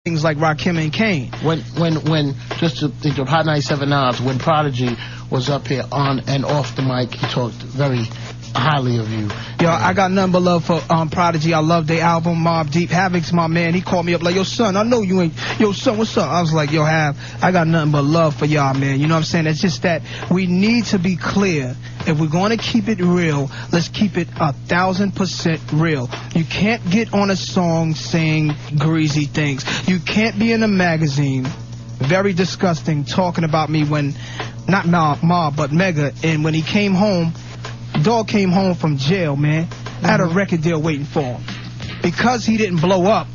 things like Rakim and Kane. When just to think of Hot 97 Knobs, when Prodigy was up here on and off the mic, he talked very highly of you. Yo, I got nothing but love for Prodigy. I love their album, Mobb Deep. Havoc's my man. He called me up like, yo, son, I know you ain't, yo, son, what's up? I was like, yo, Hav, I got nothing but love for y'all, man. You know what I'm saying? It's just that we need to be clear. If we're going to keep it real, let's keep it 1,000% real. You can't get on a song saying greasy things. You can't be in a magazine, very disgusting, talking about me when, not Mob, but Mega, and when he came home, Dog came home from jail, man. I had a record deal waiting for him. Because he didn't blow up,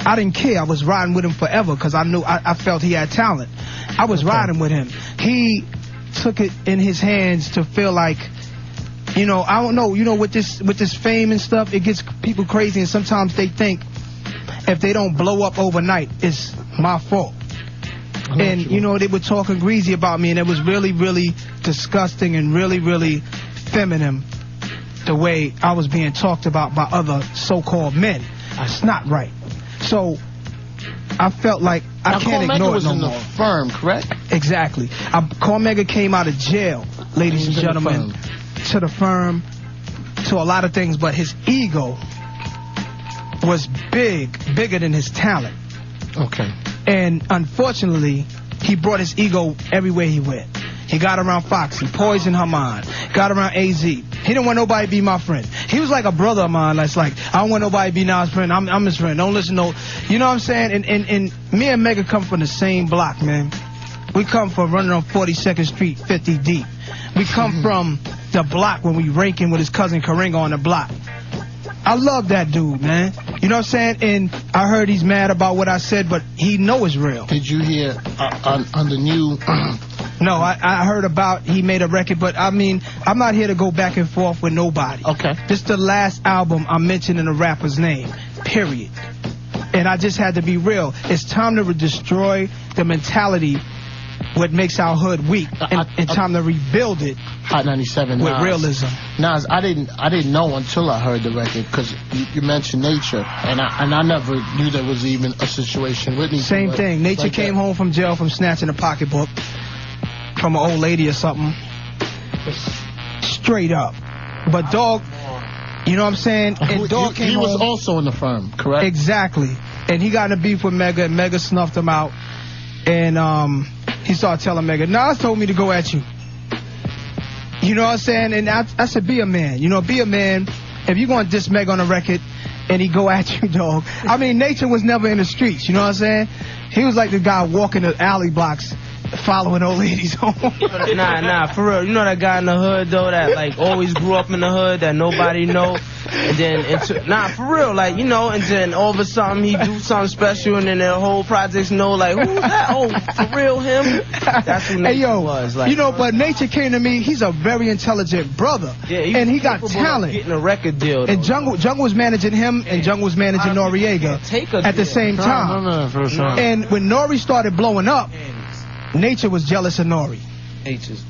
I didn't care. I was riding with him forever because I knew I felt he had talent. I was riding with him. He took it in his hands to feel like, you know, I don't know, you know, with this fame and stuff, it gets people crazy, and sometimes they think if they don't blow up overnight, it's my fault. And, you know, they were talking greasy about me, and it was really, really disgusting and really, really feminine the way I was being talked about by other so-called men. It's not right. So I felt like I can't ignore it no more. In the firm, correct? Exactly. Cormega came out of jail, ladies and gentlemen, to the firm, to a lot of things, but his ego was bigger than his talent. Okay. And unfortunately, he brought his ego everywhere he went. He got around Foxy, poisoned her mind, got around AZ. He didn't want nobody to be my friend. He was like a brother of mine. That's like, I don't want nobody to be Nas' friend. I'm his friend. Don't listen to, you know what I'm saying? And me and Mega come from the same block, man. We come from running on 42nd Street, 50 deep. We come from the block when we ranking with his cousin Karinga on the block. I love that dude, man. You know what I'm saying? And I heard he's mad about what I said, but he know it's real. Did you hear on the new... No, I heard about he made a record, but I mean, I'm not here to go back and forth with nobody. Okay. This is the last album I'm mentioning a rapper's name, period. And I just had to be real. It's time to destroy the mentality what makes our hood weak, and time to rebuild it. Hot 97 with Nas. realism. Nas, I didn't know until I heard the record, because you mentioned Nature, and I never knew there was even a situation with me. Same thing. Nature came home from jail from snatching a pocketbook from an old lady or something. Straight up. But Dog, you know what I'm saying? And Dog came home. He was also in the firm, correct? Exactly. And he got in a beef with Mega, and Mega snuffed him out. And he started telling Mega, Nas told me to go at you. You know what I'm saying? And I said, be a man. You know, be a man. If you're going to diss Mega on a record and he go at you, dog. I mean, Nature was never in the streets. You know what I'm saying? He was like the guy walking the alley blocks following old ladies home. Nah, for real. You know that guy in the hood, though, that, like, always grew up in the hood, that nobody know? And then, for real, like, you know, and then all of a sudden he do something special, and then the whole projects know, like, who's that? Oh, for real, him? That's who Nature was. Like, you know, but Nature came to me, he's a very intelligent brother. Yeah, and he got talent. Getting a record deal, though. And Jungle was managing him, and Jungle was managing Noriega at the same time. And when Nori started blowing up, Nature was jealous of Nori.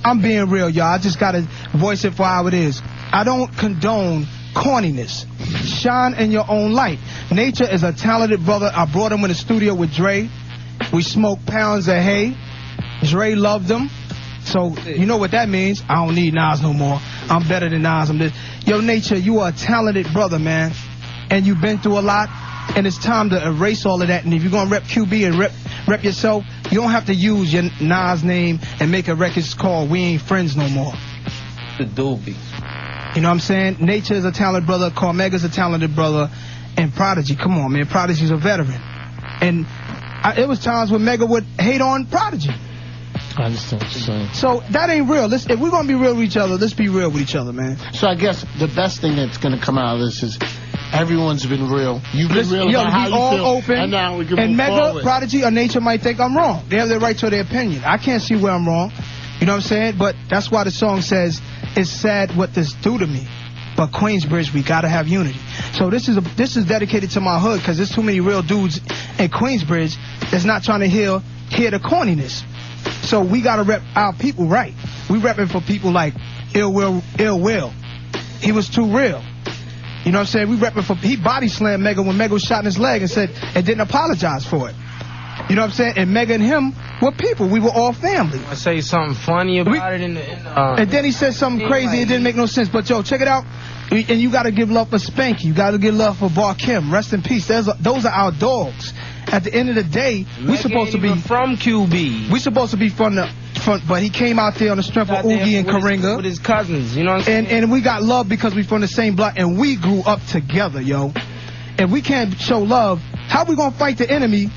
I'm being real, y'all. I just gotta voice it for how it is. I don't condone corniness. Shine in your own light. Nature is a talented brother. I brought him in the studio with Dre. We smoked pounds of hay. Dre loved him. So, you know what that means? I don't need Nas no more. I'm better than Nas. I'm this. Yo, Nature, you are a talented brother, man. And you've been through a lot. And it's time to erase all of that. And if you're going to rep QB and rep yourself, you don't have to use your Nas name and make a record called We Ain't Friends No More. The doobie. You know what I'm saying? Nature is a talented brother. Cormega's a talented brother. And Prodigy, come on, man. Prodigy's a veteran. And it was times when Mega would hate on Prodigy. I understand what you're saying. So that ain't real. If we're going to be real with each other, let's be real with each other, man. So I guess the best thing that's going to come out of this is everyone's been real. You've been real about how you feel. Open, and now we can and move Mega, forward. Prodigy, or Nature might think I'm wrong. They have the right to their opinion. I can't see where I'm wrong. You know what I'm saying? But that's why the song says, it's sad what this do to me. But Queensbridge, we gotta have unity. So this is dedicated to my hood, because there's too many real dudes in Queensbridge that's not trying to hear the corniness. So we gotta rep our people right. We repping for people like Ill Will. He was too real. You know what I'm saying? We repping for, he body slammed Mega when Mega was shot in his leg and didn't apologize for it. You know what I'm saying? And Mega and him were people. We were all family. I say something funny about it in the and then he said something crazy. It didn't make no sense. But yo, check it out. And you got to give love for Spanky. You got to give love for Bar Kim. Rest in peace. Those are our dogs. At the end of the day, we supposed to be from QB. We supposed to be from the front, but he came out there on the strength of Oogie and Karinga with his cousins. You know what I'm saying? And we got love because we from the same block and we grew up together, yo. And we can't show love. How we gonna fight the enemy?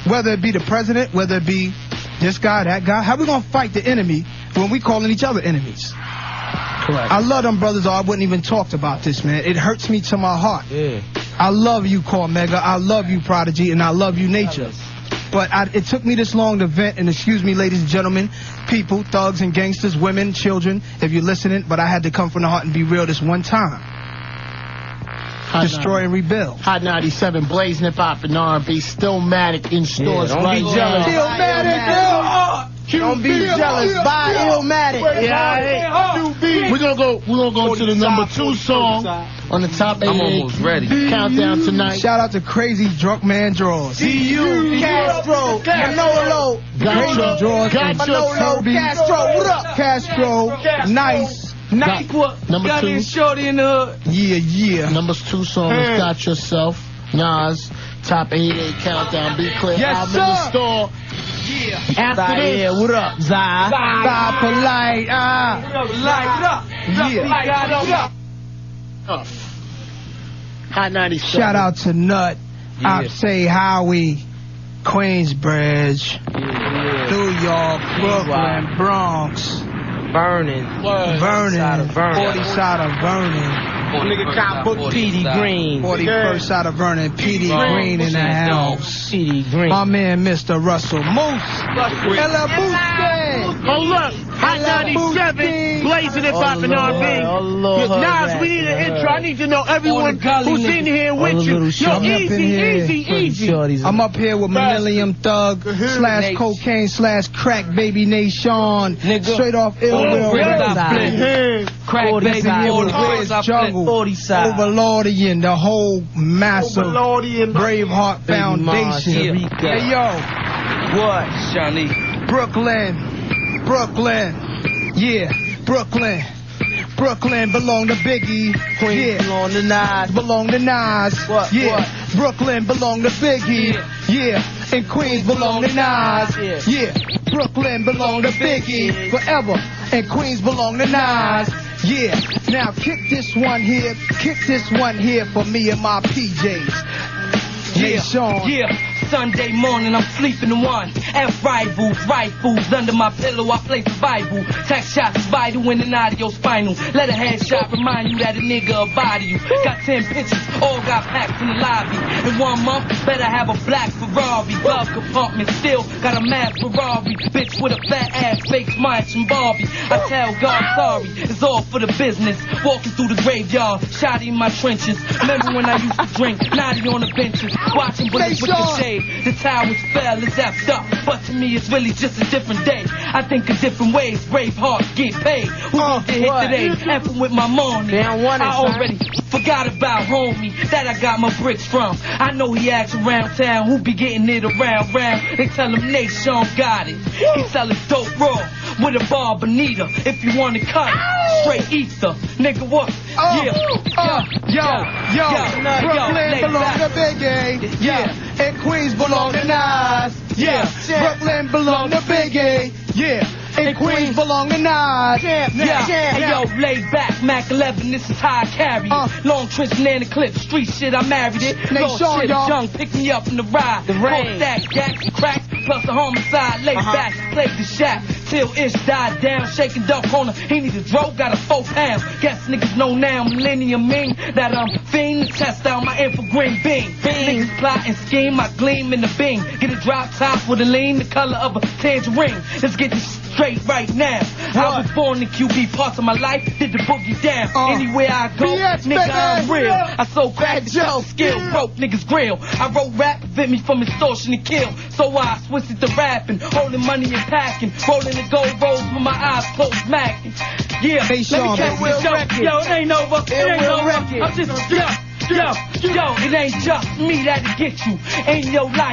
Whether it be the president, whether it be this guy, that guy, how we gonna fight the enemy when we calling each other enemies? Correct. I love them brothers, or I wouldn't even talk about this, man. It hurts me to my heart. Yeah. I love you, Core Mega. I love you, Prodigy, and I love you, Nature. But it took me this long to vent, and excuse me, ladies and gentlemen, people, thugs and gangsters, women, children, if you're listening, but I had to come from the heart and be real this one time. Destroy and rebuild. Hot 97, blazing hip hop and R&B, Stillmatic in stores don't right be jealous. now. Don't be jealous. Buy Illmatic. Yeah. We're gonna go to the number 2 song on the top 8. I'm almost ready. Countdown tonight. Shout out to Crazy Drunk Man Draws. D.U. Castro. Manolo. Crazy Draws. Gotcha. Castro. What up? Castro. Nice. Number 2. Shorty in the hood. Yeah. Number 2 song is Got Yourself. Nas. Top 88 countdown. Be clear. Yes, I'm in the store. Yeah. After this. Yeah, what up, Zai? Stop polite. Hot 97. Shout out to Nut. I say Howie. Queensbridge. New York. Brooklyn. Bronx. Burning. 40 side of Vernon. Nigga cop book P.D. Green. 41st side of Vernon. P.D. Green in the house. P.D. Green. My man, Mr. Russell Moose. Ella Boosie. Oh, look. Hot 97. Blazing it, popping R&B. Nas, we need an intro. I need to know everyone who's in here with you. Yo, easy. I'm up here with Millennium Thug / Cocaine / Crack Baby Nation. Straight off Ill Will. Crack Baby Jungle. Overlordian, the whole massive Braveheart Foundation. Hey yo, what, Shawnee? Brooklyn, yeah, Brooklyn belong to Biggie. Queens belong to Nas. Belong to Nas. What? Yeah, What? Brooklyn belong to Biggie. Yeah, and Queens belong to Nas. Yeah, Brooklyn belong to Biggie forever, and Queens belong to Nas. Yeah, now kick this one here for me and my PJs. Yeah. Sunday morning, I'm sleeping in one. F rifles under my pillow. I play survival. Tech shots is vital in and out of your spinal. Let a headshot remind you that a nigga will body you. Got 10 pitches, all got packed in the lobby. In 1 month, better have a black Ferrari. Glove compartment, still got a mad Ferrari. Bitch with a fat ass, fake smile from Barbie. I tell God sorry, it's all for the business. Walking through the graveyard, shotty in my trenches. Remember when I used to drink, naughty on the benches, watching bullets with the shade. The towers fell, it's effed up, but to me it's really just a different day. I think of different ways, brave hearts get paid. Who gon' get hit today? Effing with my money. I already forgot about homie that I got my bricks from. I know he acts around town, who be getting it around. They tell him Nation got it. He sellin' dope raw with a bar bonita. If you wanna cut it, straight ether. Nigga, what? Brooklyn belong to Biggie. Yeah. And Queens belong to Nas. Yeah. Brooklyn belong to Biggie. Yeah. And Queens belong to Nas. Hey yo, laid back, Mac 11, this is how I carry it. Long trench banana clip, street shit, I married it. Lost shit, young, pick me up in the ride. The rain. Stack, gats, cracks, plus a homicide. Laid back, played the shack, till Ish died down. Shaking duck corner, he need a dro, got a 4 pound. Guess niggas know now, millennium mean that I'm fiend to test out my infragreen beam. Niggas plot and scheme, I gleam in the beam. Get a drop top with a lean, the color of a tangerine. Let's get this straight right now. I was born in QB, parts of my life did the boogie down. Anywhere I go, nigga, I'm real. I sold crack to sell skill, broke niggas grill. I wrote rap, prevent me from extortion and kill. So I switched it to rapping, holding money and packing, rolling the gold rolls with my eyes closed, macking. Yeah, Hey, Sean, let me catch the show. Yo, it ain't over. It ain't over. I'm just, yo, it ain't just me that'll get you. Ain't no life.